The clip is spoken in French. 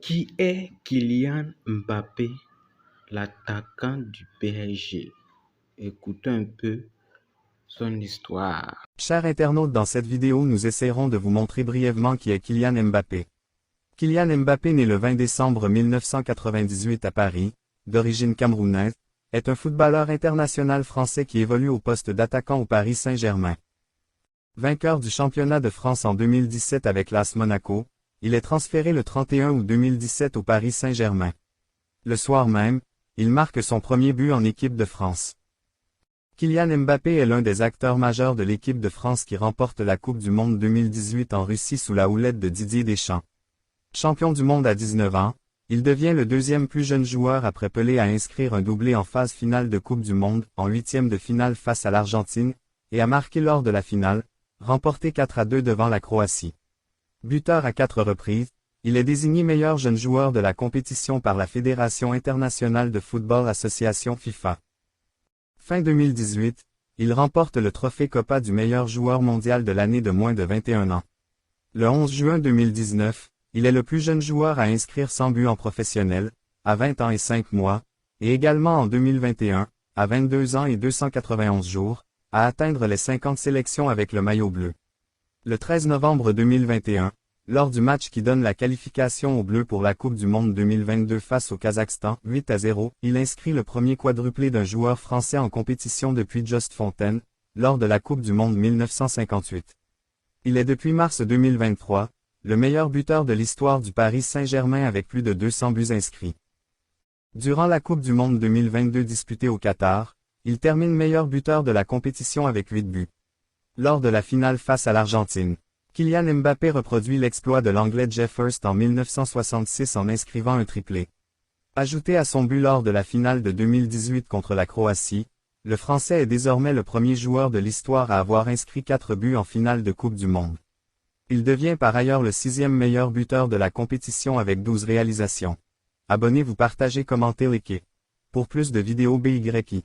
Qui est Kylian Mbappé, l'attaquant du PSG? Écoutons un peu son histoire. Chers internautes, dans cette vidéo, nous essaierons de vous montrer brièvement qui est Kylian Mbappé. Kylian Mbappé, né le 20 décembre 1998 à Paris, d'origine camerounaise, est un footballeur international français qui évolue au poste d'attaquant au Paris Saint-Germain. Vainqueur du championnat de France en 2017 avec l'AS Monaco, il est transféré le 31 août 2017 au Paris Saint-Germain. Le soir même, il marque son premier but en équipe de France. Kylian Mbappé est l'un des acteurs majeurs de l'équipe de France qui remporte la Coupe du Monde 2018 en Russie sous la houlette de Didier Deschamps. Champion du monde à 19 ans, il devient le deuxième plus jeune joueur après Pelé à inscrire un doublé en phase finale de Coupe du Monde, en huitième de finale face à l'Argentine, et à marquer lors de la finale, remporté 4-2 devant la Croatie. Buteur à 4 reprises, il est désigné meilleur jeune joueur de la compétition par la Fédération internationale de football Association FIFA. Fin 2018, il remporte le trophée Copa du meilleur joueur mondial de l'année de moins de 21 ans. Le 11 juin 2019, il est le plus jeune joueur à inscrire 100 buts en professionnel, à 20 ans et 5 mois, et également en 2021, à 22 ans et 291 jours, à atteindre les 50 sélections avec le maillot bleu. Le 13 novembre 2021, lors du match qui donne la qualification aux Bleus pour la Coupe du Monde 2022 face au Kazakhstan, 8-0, il inscrit le premier quadruplé d'un joueur français en compétition depuis Just Fontaine, lors de la Coupe du Monde 1958. Il est depuis mars 2023, le meilleur buteur de l'histoire du Paris Saint-Germain avec plus de 200 buts inscrits. Durant la Coupe du Monde 2022 disputée au Qatar, il termine meilleur buteur de la compétition avec 8 buts. Lors de la finale face à l'Argentine, Kylian Mbappé reproduit l'exploit de l'Anglais Geoff Hurst en 1966 en inscrivant un triplé. Ajouté à son but lors de la finale de 2018 contre la Croatie, le Français est désormais le premier joueur de l'histoire à avoir inscrit 4 buts en finale de Coupe du Monde. Il devient par ailleurs le 6e meilleur buteur de la compétition avec 12 réalisations. Abonnez-vous, partagez, commentez, likez. Pour plus de vidéos BYI.